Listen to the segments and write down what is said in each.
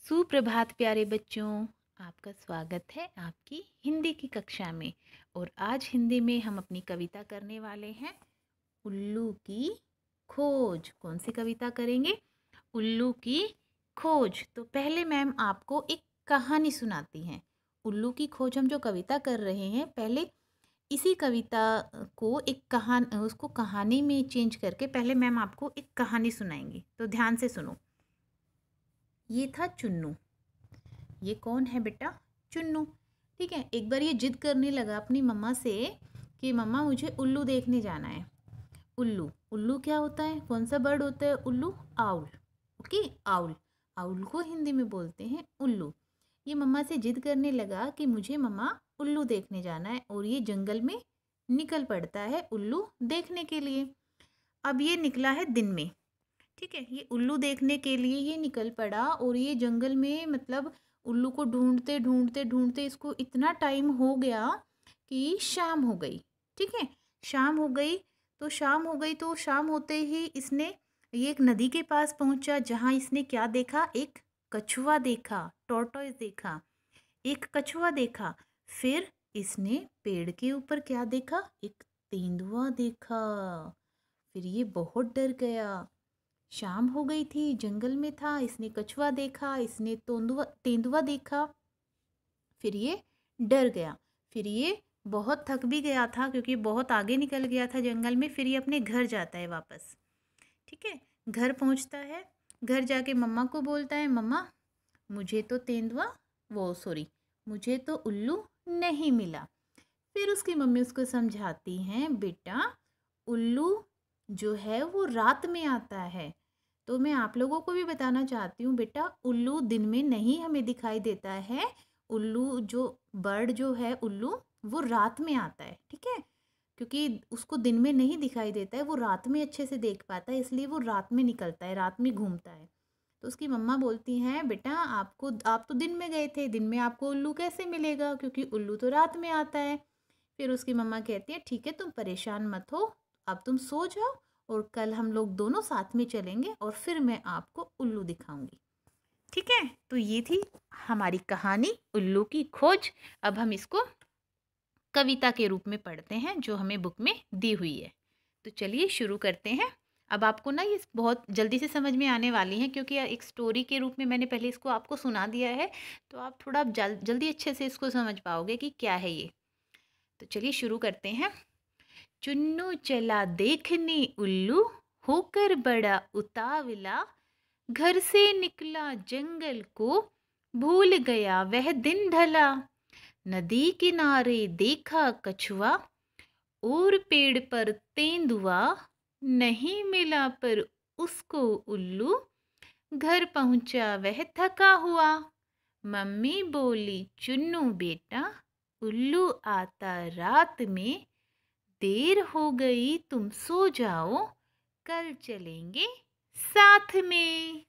सुप्रभात प्यारे बच्चों। आपका स्वागत है आपकी हिंदी की कक्षा में। और आज हिंदी में हम अपनी कविता करने वाले हैं उल्लू की खोज। कौन सी कविता करेंगे? उल्लू की खोज। तो पहले मैम आपको एक कहानी सुनाती हैं। उल्लू की खोज हम जो कविता कर रहे हैं, पहले इसी कविता को उसको कहानी में चेंज करके पहले मैम आपको एक कहानी सुनाएंगी। तो ध्यान से सुनो। ये था चुन्नू। ये कौन है बेटा? चुन्नू। ठीक है। एक बार ये जिद करने लगा अपनी मम्मा से कि मम्मा मुझे उल्लू देखने जाना है। उल्लू उल्लू क्या होता है? कौन सा बर्ड होता है उल्लू? आउल। Okay, owl. आउल को हिंदी में बोलते हैं उल्लू। ये मम्मा से जिद करने लगा कि मुझे मम्मा उल्लू देखने जाना है, और ये जंगल में निकल पड़ता है उल्लू देखने के लिए। अब ये निकला है दिन में। ठीक है, ये उल्लू देखने के लिए ये निकल पड़ा, और ये जंगल में मतलब उल्लू को ढूंढते ढूंढते ढूंढते इसको इतना टाइम हो गया कि शाम हो गई। ठीक है, शाम हो गई। तो शाम होते ही इसने ये एक नदी के पास पहुंचा, जहां इसने क्या देखा? एक कछुआ देखा, टॉर्टोइस देखा, एक कछुआ देखा। फिर इसने पेड़ के ऊपर क्या देखा? एक तेंदुआ देखा। फिर ये बहुत डर गया। शाम हो गई थी, जंगल में था, इसने कछुआ देखा, इसने तेंदुआ देखा। फिर ये डर गया। फिर ये बहुत थक भी गया था, क्योंकि बहुत आगे निकल गया था जंगल में। फिर ये अपने घर जाता है वापस। ठीक है, घर पहुंचता है। घर जाके मम्मा को बोलता है, मम्मा मुझे तो मुझे तो उल्लू नहीं मिला। फिर उसकी मम्मी उसको समझाती हैं, बेटा उल्लू जो है वो रात में आता है। तो मैं आप लोगों को भी बताना चाहती हूँ बेटा, उल्लू दिन में नहीं हमें दिखाई देता है। उल्लू जो बर्ड जो है उल्लू, वो रात में आता है। ठीक है, क्योंकि उसको दिन में नहीं दिखाई देता है, वो रात में अच्छे से देख पाता है, इसलिए वो रात में निकलता है, रात में घूमता है। तो उसकी मम्मा बोलती हैं, बेटा आप तो दिन में गए थे, दिन में आपको उल्लू कैसे मिलेगा? क्योंकि उल्लू तो रात में आता है। फिर उसकी मम्मा कहती है, ठीक है तुम परेशान मत हो, अब तुम सो जाओ, और कल हम लोग दोनों साथ में चलेंगे, और फिर मैं आपको उल्लू दिखाऊंगी। ठीक है, तो ये थी हमारी कहानी उल्लू की खोज। अब हम इसको कविता के रूप में पढ़ते हैं, जो हमें बुक में दी हुई है। तो चलिए शुरू करते हैं। अब आपको ना ये बहुत जल्दी से समझ में आने वाली हैं, क्योंकि एक स्टोरी के रूप में मैंने पहले इसको आपको सुना दिया है। तो आप थोड़ा जल्दी अच्छे से इसको समझ पाओगे कि क्या है ये। तो चलिए शुरू करते हैं। चुन्नू चला देखने उल्लू, होकर बड़ा उतावला, घर से निकला जंगल को, भूल गया वह दिन ढला। नदी किनारे देखा कछुआ, और पेड़ पर तेंदुआ, नहीं मिला पर उसको उल्लू, घर पहुंचा वह थका हुआ। मम्मी बोली, चुन्नू बेटा उल्लू आता रात में, देर हो गई तुम सो जाओ, कल चलेंगे साथ में।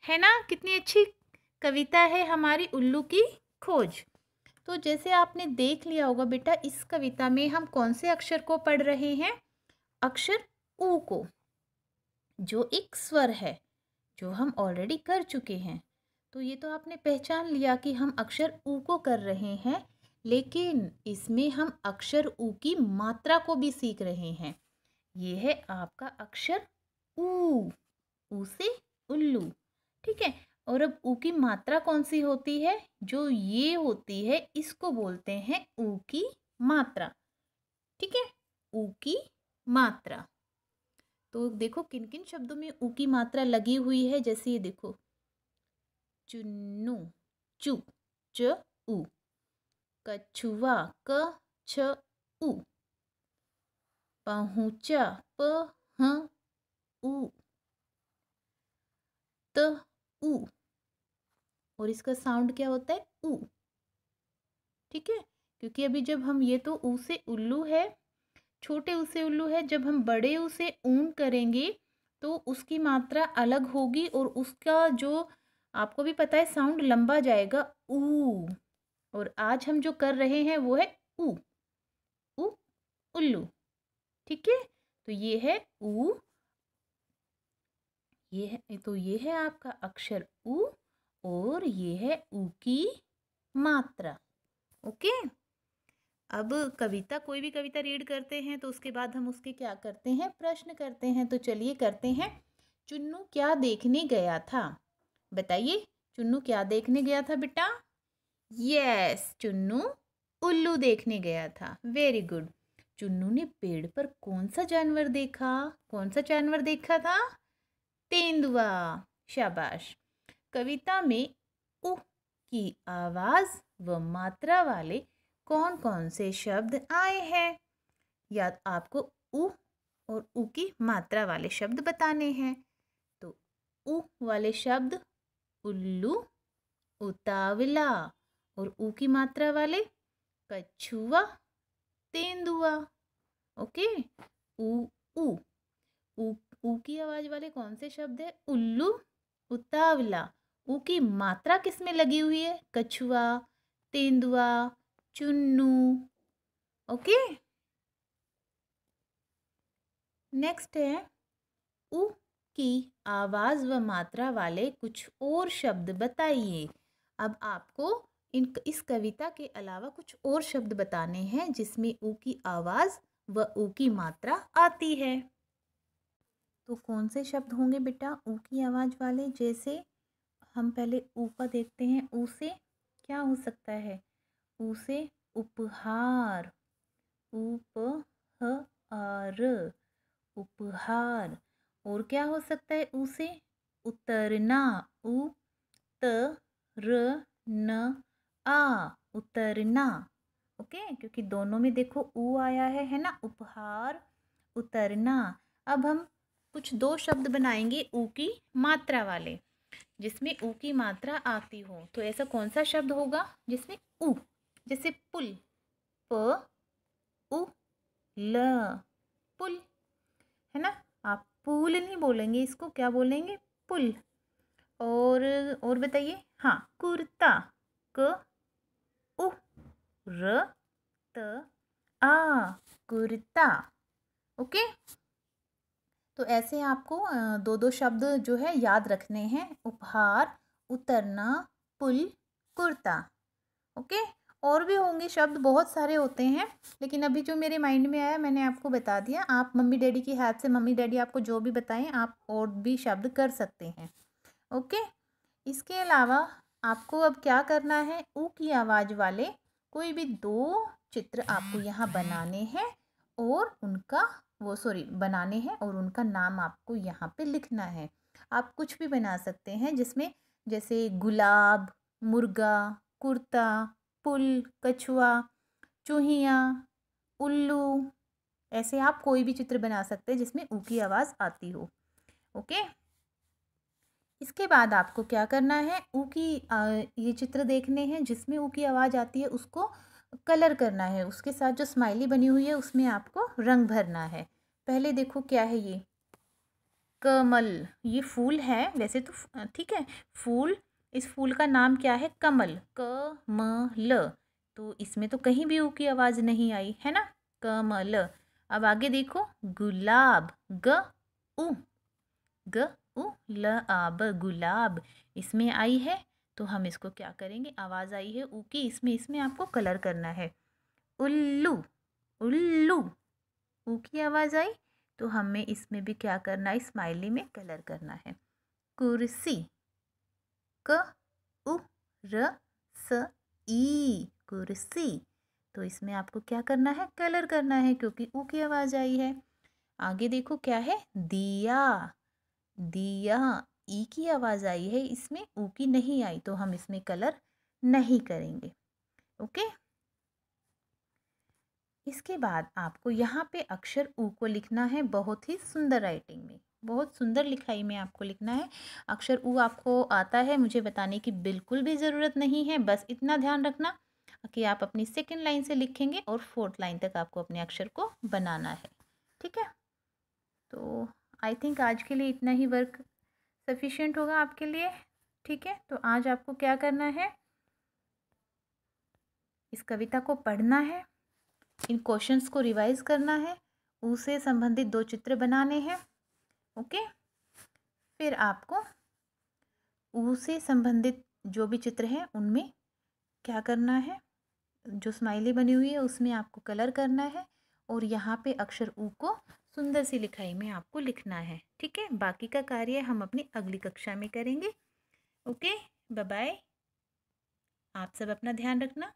है ना, कितनी अच्छी कविता है हमारी उल्लू की खोज। तो जैसे आपने देख लिया होगा बेटा, इस कविता में हम कौन से अक्षर को पढ़ रहे हैं? अक्षर ऊ को, जो एक स्वर है, जो हम ऑलरेडी कर चुके हैं। तो ये तो आपने पहचान लिया कि हम अक्षर ऊ को कर रहे हैं, लेकिन इसमें हम अक्षर ऊ की मात्रा को भी सीख रहे हैं। ये है आपका अक्षर ऊ, ऊ से उल्लू। ठीक है, और अब ऊ की मात्रा कौन सी होती है? जो ये होती है, इसको बोलते हैं ऊ की मात्रा। ठीक है, ऊ की मात्रा। तो देखो किन किन शब्दों में ऊ की मात्रा लगी हुई है। जैसे ये देखो, चुन्नू, चु, च ऊ, कछुआ, क छ ऊ, पहुंचा, प ह ऊ, त ऊ, और इसका साउंड क्या होता है? ऊ। ठीक है, क्योंकि अभी जब हम ये तो ऊ से उल्लू है, छोटे ऊ से उल्लू है, जब हम बड़े ऊ से ऊन करेंगे तो उसकी मात्रा अलग होगी, और उसका जो आपको भी पता है साउंड लंबा जाएगा, ऊ। और आज हम जो कर रहे हैं वो है ऊ, ऊ उल्लू। ठीक है, तो ये है ऊ, ये है आपका अक्षर ऊ, और ये है ऊ की मात्रा। ओके, अब कविता, कोई भी कविता रीड करते हैं तो उसके बाद हम उसके क्या करते हैं, प्रश्न करते हैं। तो चलिए करते हैं। चुन्नू क्या देखने गया था? बताइए, चुन्नू क्या देखने गया था बेटा? यस, चुन्नू उल्लू देखने गया था। Very good. चुन्नू ने पेड़ पर कौन सा जानवर देखा? कौन सा जानवर देखा था? तेंदुआ। शाबाश। कविता में उ की आवाज व मात्रा वाले कौन कौन से शब्द आए हैं? या आपको उ और उ की मात्रा वाले शब्द बताने हैं। तो उ वाले शब्द उल्लू, उतावला, और ऊ की मात्रा वाले कछुआ, तेंदुआ। ओके, ऊ ऊ ऊ ऊ की आवाज वाले कौन से शब्द है? उल्लू, उतावला। ऊ की मात्रा किस में लगी हुई है? कछुआ, तेंदुआ, चुन्नू। ओके, नेक्स्ट है ऊ की आवाज व मात्रा वाले कुछ और शब्द बताइए। अब आपको इस कविता के अलावा कुछ और शब्द बताने हैं जिसमें ऊ की आवाज व ऊ की मात्रा आती है। तो कौन से शब्द होंगे बेटा ऊ की आवाज वाले? जैसे हम पहले ऊ का देखते हैं। ऊ से क्या हो सकता है? ऊ से उपहार, उपहार, उपहार। और क्या हो सकता है ऊ से? उतरना, उतरना। ओके, क्योंकि दोनों में देखो ऊ आया है ना? उपहार, उतरना। अब हम कुछ दो शब्द बनाएंगे ऊ की मात्रा वाले, जिसमें ऊ की मात्रा आती हो। तो ऐसा कौन सा शब्द होगा जिसमें ऊ? जैसे पुल, प उ ल, पुल, है ना? आप पुल नहीं बोलेंगे, इसको क्या बोलेंगे? पुल। और बताइए। हाँ, कुर्ता, क उ र त आ, कुर्ता। ओके, तो ऐसे आपको दो दो शब्द जो है याद रखने हैं। उपहार, उतरना, पुल, कुर्ता। ओके, और भी होंगे शब्द, बहुत सारे होते हैं, लेकिन अभी जो मेरे माइंड में आया मैंने आपको बता दिया। आप मम्मी डैडी की हेल्प से, मम्मी डैडी आपको जो भी बताएं आप और भी शब्द कर सकते हैं। ओके, इसके अलावा आपको अब क्या करना है? ऊ की आवाज़ वाले कोई भी दो चित्र आपको यहाँ बनाने हैं और उनका बनाने हैं और उनका नाम आपको यहाँ पे लिखना है। आप कुछ भी बना सकते हैं जिसमें, जैसे गुलाब, मुर्गा, कुर्ता, पुल, कछुआ, चूहिया, उल्लू। ऐसे आप कोई भी चित्र बना सकते हैं जिसमें ऊ की आवाज़ आती हो। ओके, इसके बाद आपको क्या करना है? ऊ की ये चित्र देखने हैं जिसमें ऊ की आवाज़ आती है, उसको कलर करना है। उसके साथ जो स्माइली बनी हुई है उसमें आपको रंग भरना है। पहले देखो क्या है ये? कमल। ये फूल है वैसे तो, ठीक है, फूल। इस फूल का नाम क्या है? कमल, कमल। तो इसमें तो कहीं भी ऊ की आवाज़ नहीं आई है ना? कमल। अब आगे देखो, गुलाब, ग उ, ग उ ल आब, गुलाब। इसमें आई है तो हम इसको क्या करेंगे? आवाज़ आई है ऊ की, इसमें आपको कलर करना है। उल्लू, उल्लू, ऊ की आवाज़ आई तो हमें इसमें भी क्या करना है? स्माइली में कलर करना है। कुर्सी, क उ र स ई, कुर्सी। तो इसमें आपको क्या करना है? कलर करना है, क्योंकि ऊ की आवाज़ आई है। आगे देखो क्या है? दिया, दिया, ई की आवाज़ आई है, इसमें ऊ की नहीं आई तो हम इसमें कलर नहीं करेंगे। ओके, इसके बाद आपको यहाँ पे अक्षर ऊ को लिखना है बहुत ही सुंदर राइटिंग में, बहुत सुंदर लिखाई में आपको लिखना है। अक्षर ऊ आपको आता है, मुझे बताने की बिल्कुल भी ज़रूरत नहीं है। बस इतना ध्यान रखना कि आप अपनी सेकंड लाइन से लिखेंगे और फोर्थ लाइन तक आपको अपने अक्षर को बनाना है। ठीक है, तो आई थिंक आज के लिए इतना ही वर्क सफिशिएंट होगा आपके लिए। ठीक है, तो आज आपको क्या करना है? इस कविता को पढ़ना है, इन क्वेश्चंस को रिवाइज करना है, ऊ से संबंधित दो चित्र बनाने हैं। ओके, फिर आपको ऊ से संबंधित जो भी चित्र है उनमें क्या करना है, जो स्माइली बनी हुई है उसमें आपको कलर करना है और यहाँ पे अक्षर ऊ को सुंदर सी लिखाई में आपको लिखना है। ठीक है, बाकी का कार्य हम अपनी अगली कक्षा में करेंगे। Okay, bye bye. आप सब अपना ध्यान रखना।